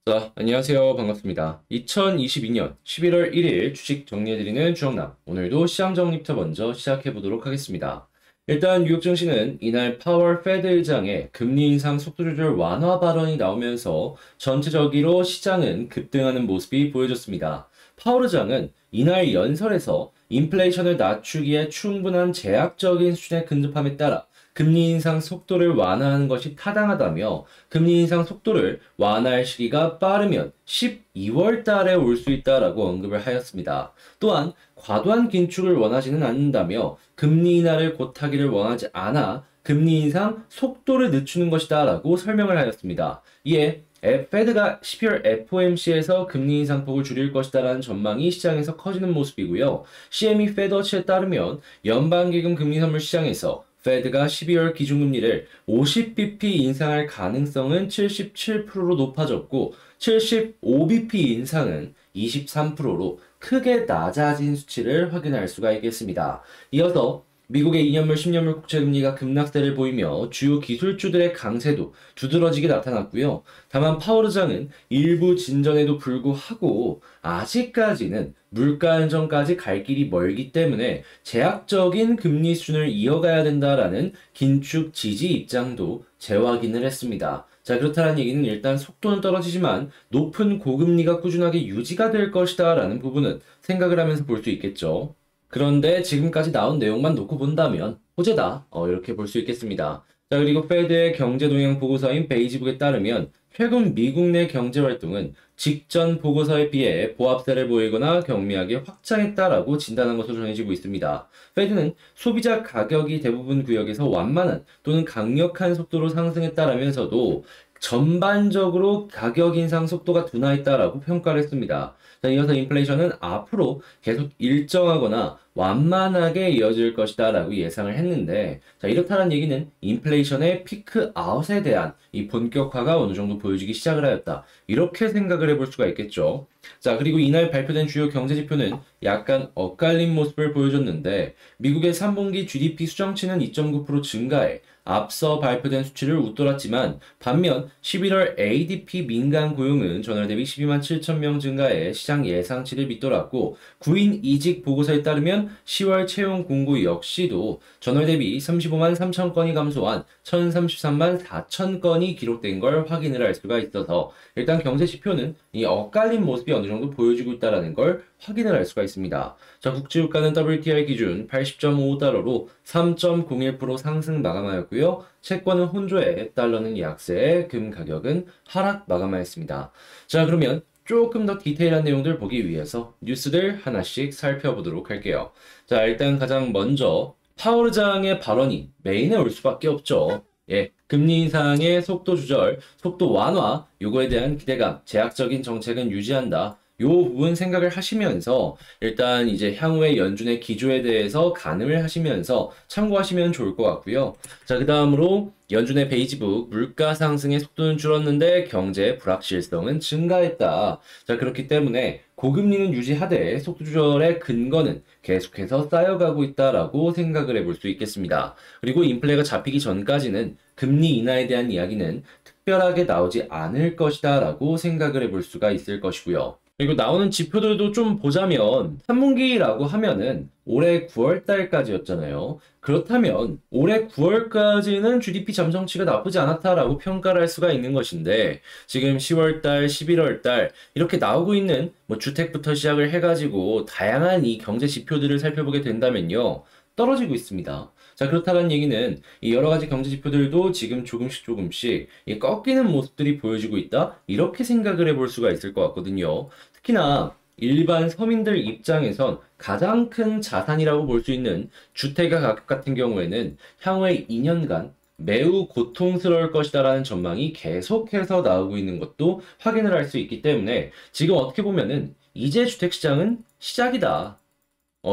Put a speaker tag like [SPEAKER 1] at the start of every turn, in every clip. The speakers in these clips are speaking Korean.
[SPEAKER 1] 자, 안녕하세요. 반갑습니다. 2022년 11월 1일 주식 정리해드리는 주영남. 오늘도 시장 정리부터 먼저 시작해보도록 하겠습니다. 일단 뉴욕 증시는 이날 파월 페드 의장의 금리 인상 속도 조절 완화 발언이 나오면서 전체적으로 시장은 급등하는 모습이 보여졌습니다. 파월 의장은 이날 연설에서 인플레이션을 낮추기에 충분한 제약적인 수준의 근접함에 따라 금리 인상 속도를 완화하는 것이 타당하다며 금리 인상 속도를 완화할 시기가 빠르면 12월 달에 올 수 있다라고 언급을 하였습니다. 또한 과도한 긴축을 원하지는 않는다며 금리 인하를 곧하기를 원하지 않아 금리 인상 속도를 늦추는 것이다 라고 설명을 하였습니다. 이에 페드가 12월 FOMC에서 금리 인상폭을 줄일 것이다라는 전망이 시장에서 커지는 모습이고요. CME 페더치에 따르면 연방기금 금리 선물 시장에서 페드가 12월 기준금리를 50bp 인상할 가능성은 77%로 높아졌고 75bp 인상은 23%로 크게 낮아진 수치를 확인할 수가 있겠습니다. 이어서 미국의 2년물, 10년물 국채금리가 급락세를 보이며 주요 기술주들의 강세도 두드러지게 나타났고요. 다만 파월 의장은 일부 진전에도 불구하고 아직까지는 물가 안정까지 갈 길이 멀기 때문에 제약적인 금리 수준을 이어가야 된다라는 긴축 지지 입장도 재확인을 했습니다. 자, 그렇다는 얘기는 일단 속도는 떨어지지만 높은 고금리가 꾸준하게 유지가 될 것이다 라는 부분은 생각을 하면서 볼 수 있겠죠. 그런데 지금까지 나온 내용만 놓고 본다면 호재다 이렇게 볼 수 있겠습니다. 자, 그리고 페드의 경제 동향 보고서인 베이지북에 따르면 최근 미국 내 경제 활동은 직전 보고서에 비해 보합세를 보이거나 경미하게 확장했다라고 진단한 것으로 전해지고 있습니다. 페드는 소비자 가격이 대부분 구역에서 완만한 또는 강력한 속도로 상승했다라면서도 전반적으로 가격 인상 속도가 둔화했다라고 평가를 했습니다. 자, 이어서 인플레이션은 앞으로 계속 일정하거나 완만하게 이어질 것이다 라고 예상을 했는데, 자, 이렇다는 얘기는 인플레이션의 피크 아웃에 대한 이 본격화가 어느 정도 보여지기 시작을 하였다. 이렇게 생각을 해볼 수가 있겠죠. 자, 그리고 이날 발표된 주요 경제 지표는 약간 엇갈린 모습을 보여줬는데, 미국의 3분기 GDP 수정치는 2.9% 증가해 앞서 발표된 수치를 웃돌았지만, 반면 11월 ADP 민간 고용은 전월 대비 12만 7천 명 증가해 시장 예상치를 밑돌았고, 구인 이직 보고서에 따르면 10월 채용 공고 역시도 전월 대비 35만 3천 건이 감소한 1033만 4천 건이 기록된 걸 확인을 할 수가 있어서 일단 경제 지표는 이 엇갈린 모습이 어느 정도 보여지고 있다는 걸 확인을 할 수가 있습니다. 자, 국제유가는 WTI 기준 80.55달러로 3.01% 상승 마감하였고요. 채권은 혼조에 달러는 약세, 금 가격은 하락 마감하였습니다. 자, 그러면 조금 더 디테일한 내용들 보기 위해서 뉴스들 하나씩 살펴보도록 할게요. 자, 일단 가장 먼저 파월 의장의 발언이 메인에 올 수밖에 없죠. 예, 금리 인상의 속도 조절, 속도 완화, 요거에 대한 기대감, 제약적인 정책은 유지한다. 요 부분 생각을 하시면서 일단 이제 향후의 연준의 기조에 대해서 가늠을 하시면서 참고하시면 좋을 것 같고요. 자, 그 다음으로 연준의 베이지북 물가 상승의 속도는 줄었는데 경제 불확실성은 증가했다. 자, 그렇기 때문에 고금리는 유지하되 속도 조절의 근거는 계속해서 쌓여가고 있다라고 생각을 해볼 수 있겠습니다. 그리고 인플레가 잡히기 전까지는 금리 인하에 대한 이야기는 특별하게 나오지 않을 것이다 라고 생각을 해볼 수가 있을 것이고요. 그리고 나오는 지표들도 좀 보자면 3분기라고 하면은 올해 9월 달까지였잖아요. 그렇다면 올해 9월까지는 GDP 잠정치가 나쁘지 않았다라고 평가를 할 수가 있는 것인데 지금 10월 달, 11월 달 이렇게 나오고 있는 뭐 주택부터 시작을 해가지고 다양한 이 경제 지표들을 살펴보게 된다면요. 떨어지고 있습니다. 자, 그렇다는 얘기는 이 여러 가지 경제 지표들도 지금 조금씩 이 꺾이는 모습들이 보여지고 있다. 이렇게 생각을 해볼 수가 있을 것 같거든요. 특히나 일반 서민들 입장에선 가장 큰 자산이라고 볼 수 있는 주택가 가격 같은 경우에는 향후의 2년간 매우 고통스러울 것이다라는 전망이 계속해서 나오고 있는 것도 확인을 할 수 있기 때문에 지금 어떻게 보면은 이제 주택시장은 시작이다.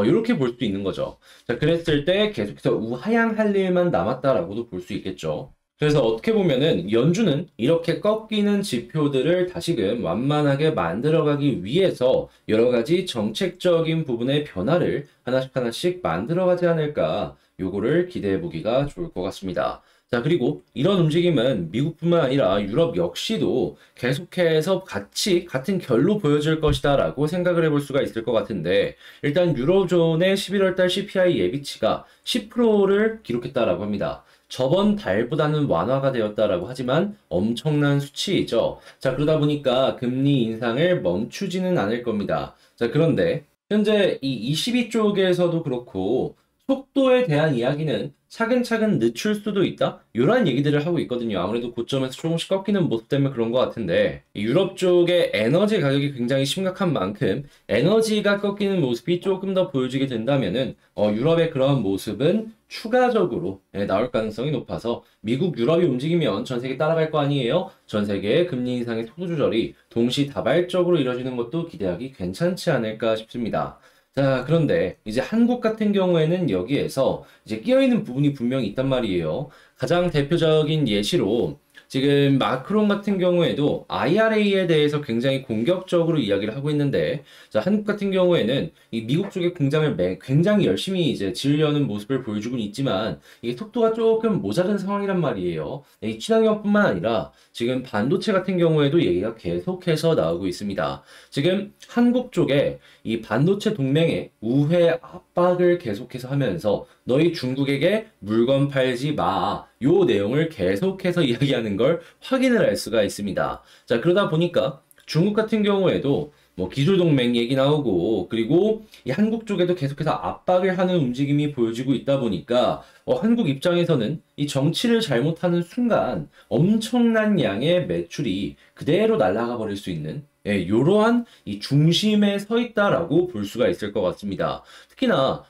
[SPEAKER 1] 이렇게 볼 수도 있는 거죠. 자, 그랬을 때 계속해서 우하향할 일만 남았다라고도 볼 수 있겠죠. 그래서 어떻게 보면은 연준은 이렇게 꺾이는 지표들을 다시금 완만하게 만들어가기 위해서 여러 가지 정책적인 부분의 변화를 하나씩 만들어가지 않을까 요거를 기대해 보기가 좋을 것 같습니다. 자, 그리고 이런 움직임은 미국뿐만 아니라 유럽 역시도 계속해서 같은 결로 보여질 것이다 라고 생각을 해볼 수가 있을 것 같은데, 일단 유로존의 11월 달 CPI 예비치가 10%를 기록했다라고 합니다. 저번 달보다는 완화가 되었다라고 하지만 엄청난 수치이죠. 자, 그러다 보니까 금리 인상을 멈추지는 않을 겁니다. 자, 그런데 현재 이 22쪽에서도 그렇고 속도에 대한 이야기는 차근차근 늦출 수도 있다? 이런 얘기들을 하고 있거든요. 아무래도 고점에서 조금씩 꺾이는 모습 때문에 그런 것 같은데, 유럽 쪽의 에너지 가격이 굉장히 심각한 만큼 에너지가 꺾이는 모습이 조금 더 보여지게 된다면은 유럽의 그런 모습은 추가적으로 나올 가능성이 높아서 미국, 유럽이 움직이면 전 세계 따라갈 거 아니에요? 전 세계의 금리 인상의 속도 조절이 동시다발적으로 이뤄지는 것도 기대하기 괜찮지 않을까 싶습니다. 자, 그런데 이제 한국 같은 경우에는 여기에서 이제 끼어있는 부분이 분명히 있단 말이에요. 가장 대표적인 예시로 지금 마크롱 같은 경우에도 IRA에 대해서 굉장히 공격적으로 이야기를 하고 있는데, 자, 한국 같은 경우에는 이 미국 쪽의 공장을 굉장히 열심히 이제 지으려는 모습을 보여주고 있지만 이게 속도가 조금 모자른 상황이란 말이에요. 이 친환경뿐만 아니라 지금 반도체 같은 경우에도 얘기가 계속해서 나오고 있습니다. 지금 한국 쪽에 이 반도체 동맹의 우회 압박을 계속해서 하면서 너희 중국에게 물건 팔지 마. 요 내용을 계속해서 이야기하는 걸 확인을 할 수가 있습니다. 자, 그러다 보니까 중국 같은 경우에도 뭐 기술 동맹 얘기 나오고, 그리고 이 한국 쪽에도 계속해서 압박을 하는 움직임이 보여지고 있다 보니까 한국 입장에서는 이 정치를 잘못하는 순간 엄청난 양의 매출이 그대로 날아가 버릴 수 있는, 이러한 이 중심에 서 있다라고 볼 수가 있을 것 같습니다. 특히나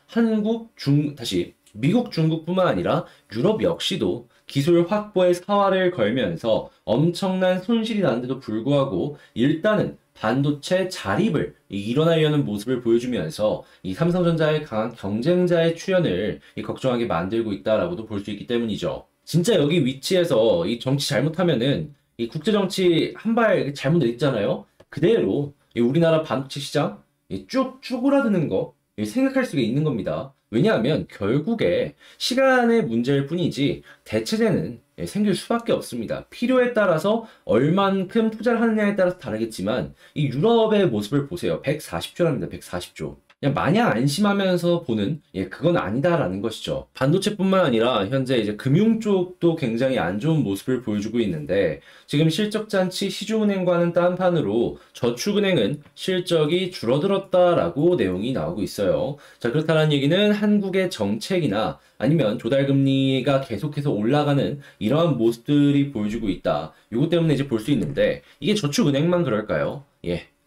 [SPEAKER 1] 미국, 중국뿐만 아니라 유럽 역시도 기술 확보에 사활을 걸면서 엄청난 손실이 나는데도 불구하고 일단은 반도체 자립을 일어나려는 모습을 보여주면서 이 삼성전자의 강한 경쟁자의 출현을 걱정하게 만들고 있다라고도 볼 수 있기 때문이죠. 진짜 여기 위치에서 이 정치 잘못하면은 이 국제정치 한 발 잘못 내딛잖아요. 그대로 이 우리나라 반도체 시장 쭉 쪼그라드는 거 생각할 수가 있는 겁니다. 왜냐하면 결국에 시간의 문제일 뿐이지 대체제는 생길 수밖에 없습니다. 필요에 따라서 얼만큼 투자를 하느냐에 따라서 다르겠지만 이 유럽의 모습을 보세요. 140조랍니다. 140조. 그냥 마냥 안심하면서 보는, 그건 아니다라는 것이죠. 반도체뿐만 아니라 현재 이제 금융 쪽도 굉장히 안 좋은 모습을 보여주고 있는데, 지금 실적잔치 시중은행과는 딴판으로 저축은행은 실적이 줄어들었다라고 내용이 나오고 있어요. 자, 그렇다는 얘기는 한국의 정책이나 아니면 조달금리가 계속해서 올라가는 이러한 모습들이 보여주고 있다. 이것 때문에 이제 볼 수 있는데, 이게 저축은행만 그럴까요?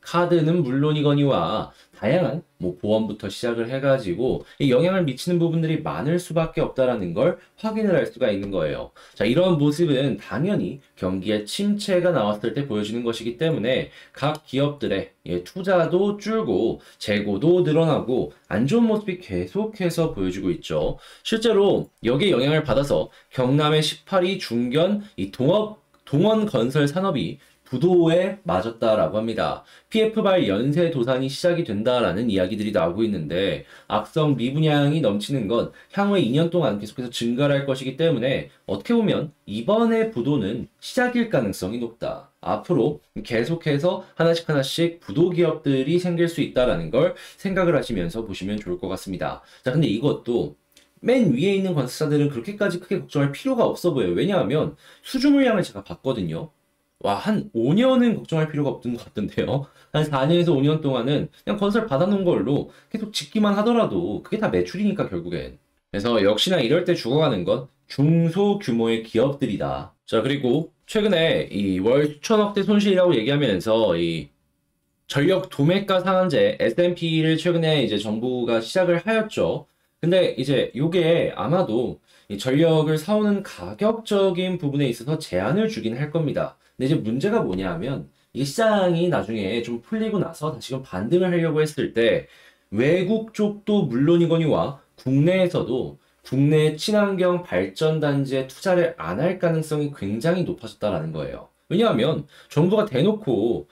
[SPEAKER 1] 카드는 물론이거니와 다양한 보험부터 시작을 해가지고 영향을 미치는 부분들이 많을 수밖에 없다라는 걸 확인을 할 수가 있는 거예요. 자, 이런 모습은 당연히 경기에 침체가 나왔을 때 보여지는 것이기 때문에 각 기업들의 투자도 줄고 재고도 늘어나고 안 좋은 모습이 계속해서 보여지고 있죠. 실제로 여기에 영향을 받아서 경남의 18위 중견 이 동원 건설 산업이 부도에 맞았다라고 합니다. PF발 연쇄 도산이 시작이 된다라는 이야기들이 나오고 있는데, 악성 미분양이 넘치는 건 향후에 2년 동안 계속해서 증가할 것이기 때문에 어떻게 보면 이번의 부도는 시작일 가능성이 높다. 앞으로 계속해서 하나씩 부도 기업들이 생길 수 있다라는 걸 생각을 하시면서 보시면 좋을 것 같습니다. 자, 근데 이것도 맨 위에 있는 관세사들은 그렇게까지 크게 걱정할 필요가 없어 보여요. 왜냐하면 수주 물량을 제가 봤거든요. 한 5년은 걱정할 필요가 없던 것 같던데요. 한 4년에서 5년 동안은 그냥 건설 받아놓은 걸로 계속 짓기만 하더라도 그게 다 매출이니까 결국엔. 그래서 역시나 이럴 때 죽어가는 건 중소규모의 기업들이다. 자, 그리고 최근에 이 월 수천억대 손실이라고 얘기하면서 이 전력 도매가 상한제 S&P를 최근에 이제 정부가 시작을 하였죠. 근데 이제 요게 아마도 이 전력을 사오는 가격적인 부분에 있어서 제한을 주긴 할 겁니다. 근데 이제 문제가 뭐냐 하면 이 시장이 나중에 좀 풀리고 나서 다시금 반등을 하려고 했을 때 외국 쪽도 물론이거니와 국내에서도 국내 친환경 발전단지에 투자를 안 할 가능성이 굉장히 높아졌다라는 거예요. 왜냐하면 정부가 대놓고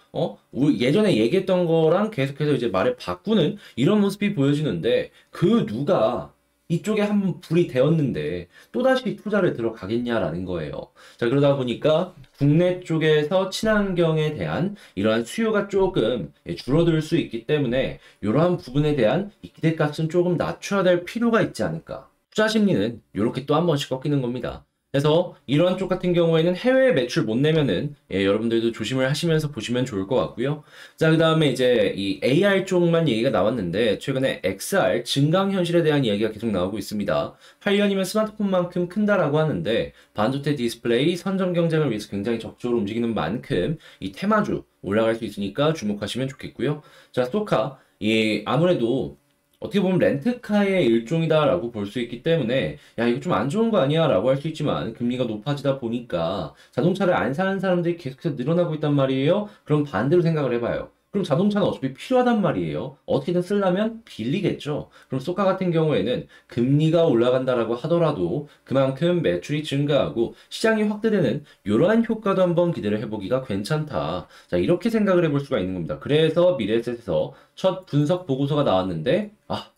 [SPEAKER 1] 예전에 얘기했던 거랑 계속해서 이제 말을 바꾸는 이런 모습이 보여지는데 그 누가 이쪽에 한번 불이 되었는데 또다시 투자를 들어가겠냐라는 거예요. 자, 그러다 보니까 국내 쪽에서 친환경에 대한 이러한 수요가 조금 줄어들 수 있기 때문에 이러한 부분에 대한 이 기대값은 조금 낮춰야 될 필요가 있지 않을까. 투자 심리는 이렇게 또 한 번씩 꺾이는 겁니다. 그래서 이러한 쪽 같은 경우에는 해외 매출 못 내면은 여러분들도 조심을 하시면서 보시면 좋을 것 같고요. 자, 그 다음에 이제 이 AR 쪽만 얘기가 나왔는데 최근에 XR 증강현실에 대한 이야기가 계속 나오고 있습니다. 8년이면 스마트폰만큼 큰다라고 하는데 반도체 디스플레이 선점 경쟁을 위해서 굉장히 적극적으로 움직이는 만큼 이 테마주 올라갈 수 있으니까 주목하시면 좋겠고요. 자, 소카 이 아무래도 어떻게 보면 렌트카의 일종이다라고 볼 수 있기 때문에 야 이거 좀 안 좋은 거 아니야 라고 할 수 있지만 금리가 높아지다 보니까 자동차를 안 사는 사람들이 계속해서 늘어나고 있단 말이에요. 그럼 반대로 생각을 해봐요. 그럼 자동차는 어차피 필요하단 말이에요. 어떻게든 쓰려면 빌리겠죠. 그럼 소카 같은 경우에는 금리가 올라간다라고 하더라도 그만큼 매출이 증가하고 시장이 확대되는 이러한 효과도 한번 기대를 해보기가 괜찮다. 자, 이렇게 생각을 해볼 수가 있는 겁니다. 그래서 미래에셋에서 첫 분석 보고서가 나왔는데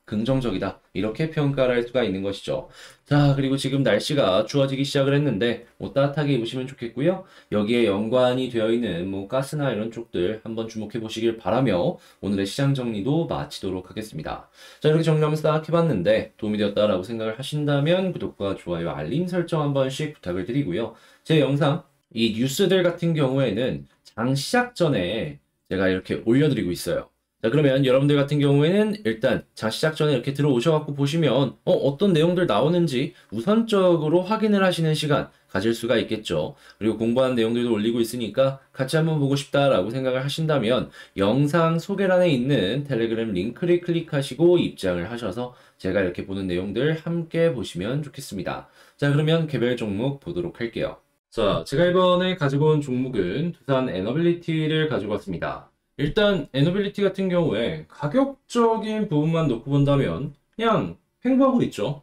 [SPEAKER 1] 긍정적이다. 이렇게 평가를 할 수가 있는 것이죠. 자, 그리고 지금 날씨가 추워지기 시작을 했는데 따뜻하게 입으시면 좋겠고요. 여기에 연관이 되어 있는 가스나 이런 쪽들 한번 주목해 보시길 바라며 오늘의 시장 정리도 마치도록 하겠습니다. 자, 이렇게 정리 한번 싹 해봤는데 도움이 되었다라고 생각을 하신다면 구독과 좋아요, 알림 설정 한 번씩 부탁을 드리고요. 제 영상, 이 뉴스들 같은 경우에는 장 시작 전에 제가 이렇게 올려드리고 있어요. 자, 그러면 여러분들 같은 경우에는 일단 장 시작 전에 이렇게 들어오셔갖고 보시면 어떤 내용들 나오는지 우선적으로 확인을 하시는 시간 가질 수가 있겠죠. 그리고 공부하는 내용들도 올리고 있으니까 같이 한번 보고 싶다라고 생각을 하신다면 영상 소개란에 있는 텔레그램 링크를 클릭하시고 입장을 하셔서 제가 이렇게 보는 내용들 함께 보시면 좋겠습니다. 자, 그러면 개별 종목 보도록 할게요. 자, 제가 이번에 가지고 온 종목은 두산 에너빌리티를 가지고 왔습니다. 일단 에너빌리티 같은 경우에 가격적인 부분만 놓고 본다면 그냥 횡보하고 있죠.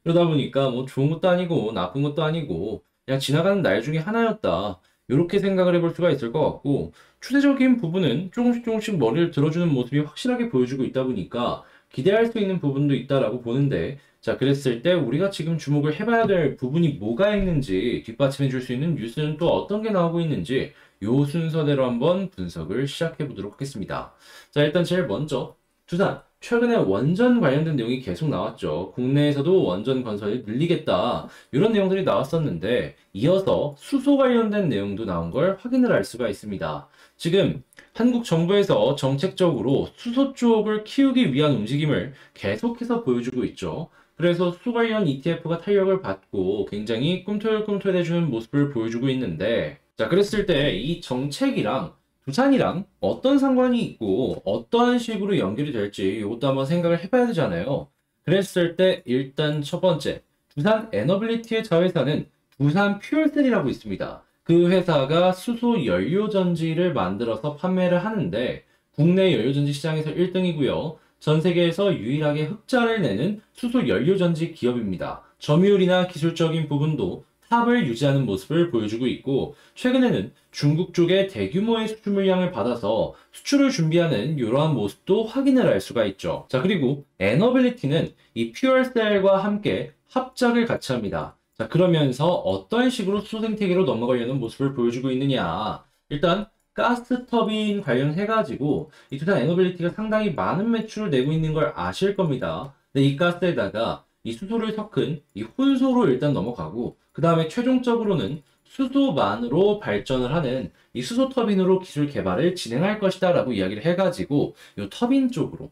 [SPEAKER 1] 그러다 보니까 좋은 것도 아니고 나쁜 것도 아니고 그냥 지나가는 날 중에 하나였다. 이렇게 생각을 해볼 수가 있을 것 같고 추세적인 부분은 조금씩 머리를 들어주는 모습이 확실하게 보여주고 있다 보니까 기대할 수 있는 부분도 있다라고 보는데 자, 그랬을 때 우리가 지금 주목을 해봐야 될 부분이 뭐가 있는지 뒷받침해 줄 수 있는 뉴스는 또 어떤 게 나오고 있는지 요 순서대로 한번 분석을 시작해 보도록 하겠습니다. 자, 일단 제일 먼저 두산 최근에 원전 관련된 내용이 계속 나왔죠. 국내에서도 원전 건설을 늘리겠다 이런 내용들이 나왔었는데 이어서 수소 관련된 내용도 나온 걸 확인을 할 수가 있습니다. 지금 한국 정부에서 정책적으로 수소 쪽을 키우기 위한 움직임을 계속해서 보여주고 있죠. 그래서 수소 관련 ETF가 탄력을 받고 굉장히 꿈틀꿈틀해주는 모습을 보여주고 있는데 자, 그랬을 때 이 정책이랑 두산이랑 어떤 상관이 있고 어떠한 식으로 연결이 될지 이것도 한번 생각을 해봐야 되잖아요. 그랬을 때 일단 첫 번째 두산 에너빌리티의 자회사는 두산 퓨얼셀이라고 있습니다. 그 회사가 수소 연료전지를 만들어서 판매를 하는데 국내 연료전지 시장에서 1등이고요. 전 세계에서 유일하게 흑자를 내는 수소 연료전지 기업입니다. 점유율이나 기술적인 부분도 탑을 유지하는 모습을 보여주고 있고 최근에는 중국 쪽에 대규모의 수출 물량을 받아서 수출을 준비하는 이러한 모습도 확인을 할 수가 있죠. 자, 그리고 에너빌리티는 이 퓨얼셀과 함께 합작을 같이 합니다. 자, 그러면서 어떤 식으로 수소 생태계로 넘어가려는 모습을 보여주고 있느냐. 일단 가스 터빈 관련해가지고 이 두산 에너빌리티가 상당히 많은 매출을 내고 있는 걸 아실 겁니다. 근데 이 가스에다가 이 수소를 섞은 이 혼소로 일단 넘어가고 그 다음에 최종적으로는 수소만으로 발전을 하는 이 수소 터빈으로 기술 개발을 진행할 것이다 라고 이야기를 해가지고 이 터빈 쪽으로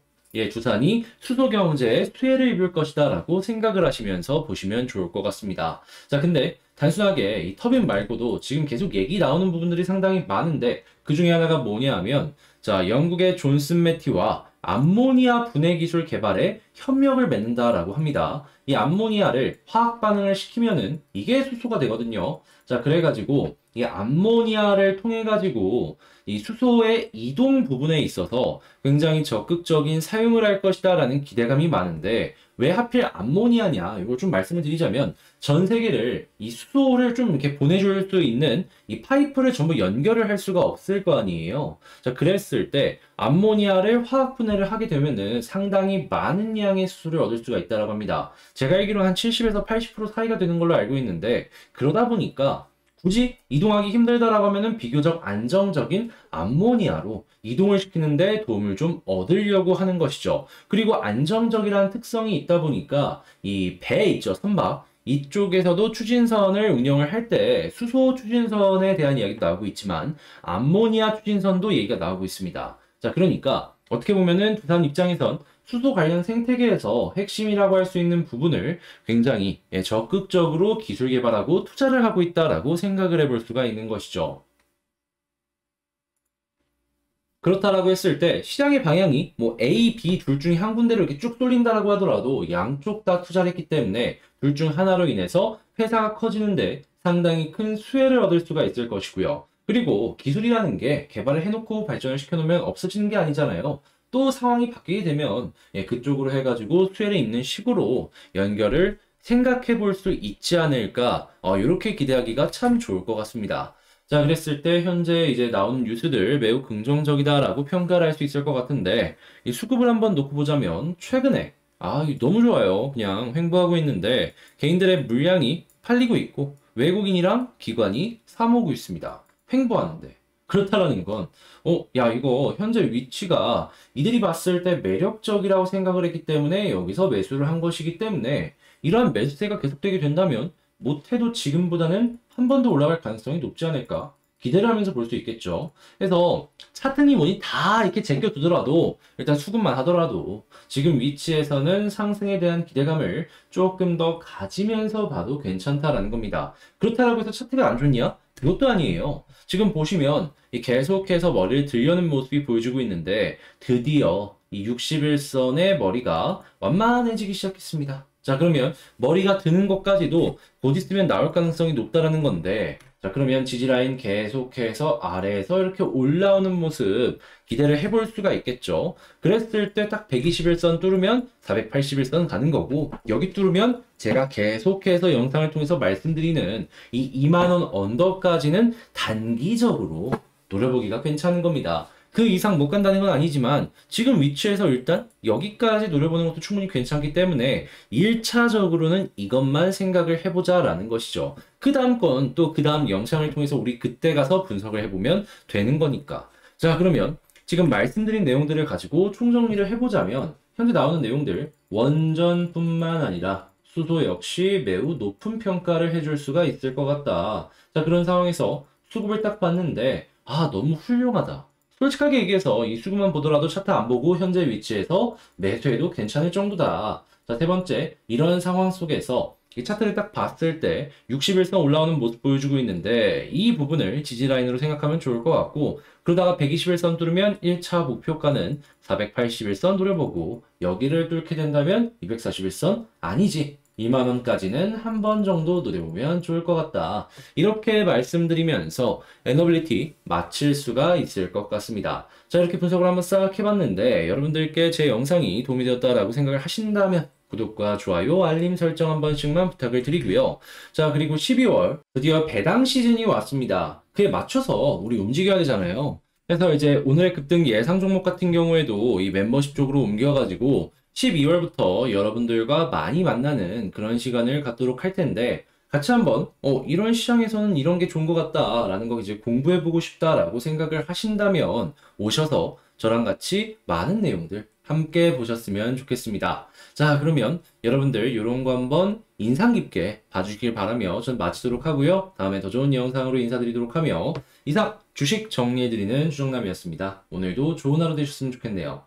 [SPEAKER 1] 두산이 수소 경제에 수혜를 입을 것이다 라고 생각을 하시면서 보시면 좋을 것 같습니다. 자, 근데 단순하게 이 터빈 말고도 지금 계속 얘기 나오는 부분들이 상당히 많은데 그 중에 하나가 뭐냐 하면 자, 영국의 존슨 매티와 암모니아 분해 기술 개발에 협력을 맺는다라고 합니다. 이 암모니아를 화학 반응을 시키면은 이게 수소가 되거든요. 자, 그래가지고 이 암모니아를 통해 가지고 이 수소의 이동 부분에 있어서 굉장히 적극적인 사용을 할 것이다라는 기대감이 많은데 왜 하필 암모니아냐? 이걸 좀 말씀을 드리자면 전 세계를 이 수소를 좀 이렇게 보내줄 수 있는 이 파이프를 전부 연결을 할 수가 없을 거 아니에요. 자, 그랬을 때 암모니아를 화학 분해를 하게 되면은 상당히 많은 양의 수소를 얻을 수가 있다고 합니다. 제가 알기로는 한 70에서 80% 사이가 되는 걸로 알고 있는데 그러다 보니까 굳이 이동하기 힘들다라고 하면은 비교적 안정적인 암모니아로 이동을 시키는데 도움을 좀 얻으려고 하는 것이죠. 그리고 안정적이라는 특성이 있다 보니까 이 배 있죠, 선박. 이쪽에서도 추진선을 운영을 할 때 수소 추진선에 대한 이야기도 나오고 있지만 암모니아 추진선도 얘기가 나오고 있습니다. 자, 그러니까 어떻게 보면은 두산 입장에선 수소 관련 생태계에서 핵심이라고 할 수 있는 부분을 굉장히 적극적으로 기술 개발하고 투자를 하고 있다라고 생각을 해볼 수가 있는 것이죠. 그렇다라고 했을 때 시장의 방향이 뭐 A, B 둘 중에 한 군데로 이렇게 쭉 쏠린다라고 하더라도 양쪽 다 투자를 했기 때문에 둘 중 하나로 인해서 회사가 커지는데 상당히 큰 수혜를 얻을 수가 있을 것이고요. 그리고 기술이라는 게 개발을 해놓고 발전을 시켜놓으면 없어지는 게 아니잖아요. 또 상황이 바뀌게 되면 그쪽으로 해가지고 수혜를 입는 식으로 연결을 생각해 볼 수 있지 않을까 이렇게 기대하기가 참 좋을 것 같습니다. 자, 그랬을 때 현재 이제 나오는 뉴스들 매우 긍정적이다라고 평가를 할 수 있을 것 같은데 이 수급을 한번 놓고 보자면 최근에 너무 좋아요. 그냥 횡보하고 있는데 개인들의 물량이 팔리고 있고 외국인이랑 기관이 사모으고 있습니다. 횡보하는데. 그렇다라는 건, 야, 이거 현재 위치가 이들이 봤을 때 매력적이라고 생각을 했기 때문에 여기서 매수를 한 것이기 때문에 이러한 매수세가 계속되게 된다면 못해도 지금보다는 한 번 더 올라갈 가능성이 높지 않을까 기대를 하면서 볼 수 있겠죠. 그래서 차트니 뭐니 다 이렇게 제껴두더라도 일단 수급만 하더라도 지금 위치에서는 상승에 대한 기대감을 조금 더 가지면서 봐도 괜찮다라는 겁니다. 그렇다고 해서 차트가 안 좋냐? 그것도 아니에요. 지금 보시면 계속해서 머리를 들려는 모습이 보여주고 있는데 드디어 이 61선의 머리가 완만해지기 시작했습니다. 자, 그러면 머리가 드는 것까지도 곧 있으면 나올 가능성이 높다라는 건데, 자, 그러면 지지라인 계속해서 아래에서 이렇게 올라오는 모습 기대를 해볼 수가 있겠죠. 그랬을 때 딱 121선 뚫으면 481선 가는 거고, 여기 뚫으면 제가 계속해서 영상을 통해서 말씀드리는 이 2만원 언더까지는 단기적으로 노려보기가 괜찮은 겁니다. 그 이상 못 간다는 건 아니지만 지금 위치에서 일단 여기까지 노려보는 것도 충분히 괜찮기 때문에 1차적으로는 이것만 생각을 해보자 라는 것이죠. 그 다음 건 또 그 다음 영상을 통해서 우리 그때 가서 분석을 해보면 되는 거니까. 자, 그러면 지금 말씀드린 내용들을 가지고 총정리를 해보자면 현재 나오는 내용들 원전뿐만 아니라 수소 역시 매우 높은 평가를 해줄 수가 있을 것 같다. 자, 그런 상황에서 수급을 딱 봤는데 너무 훌륭하다. 솔직하게 얘기해서 이 수급만 보더라도 차트 안 보고 현재 위치에서 매수해도 괜찮을 정도다. 자, 세 번째, 이런 상황 속에서 이 차트를 딱 봤을 때 61선 올라오는 모습 보여주고 있는데 이 부분을 지지라인으로 생각하면 좋을 것 같고 그러다가 121선 뚫으면 1차 목표가는 481선 노려보고 여기를 뚫게 된다면 241선 아니지. 2만원까지는 한 번 정도 노려보면 좋을 것 같다. 이렇게 말씀드리면서 에너빌리티 마칠 수가 있을 것 같습니다. 자, 이렇게 분석을 한번 싹 해봤는데 여러분들께 제 영상이 도움이 되었다라고 생각을 하신다면 구독과 좋아요, 알림 설정 한 번씩만 부탁을 드리고요. 자, 그리고 12월 드디어 배당 시즌이 왔습니다. 그에 맞춰서 우리 움직여야 되잖아요. 그래서 이제 오늘의 급등 예상 종목 같은 경우에도 이 멤버십 쪽으로 옮겨가지고 12월부터 여러분들과 많이 만나는 그런 시간을 갖도록 할 텐데 같이 한번 이런 시장에서는 이런 게 좋은 것 같다라는 거 이제 공부해보고 싶다라고 생각을 하신다면 오셔서 저랑 같이 많은 내용들 함께 보셨으면 좋겠습니다. 자, 그러면 여러분들 이런 거 한번 인상 깊게 봐주길 바라며 전 마치도록 하고요. 다음에 더 좋은 영상으로 인사드리도록 하며 이상 주식 정리해드리는 주정남이었습니다. 오늘도 좋은 하루 되셨으면 좋겠네요.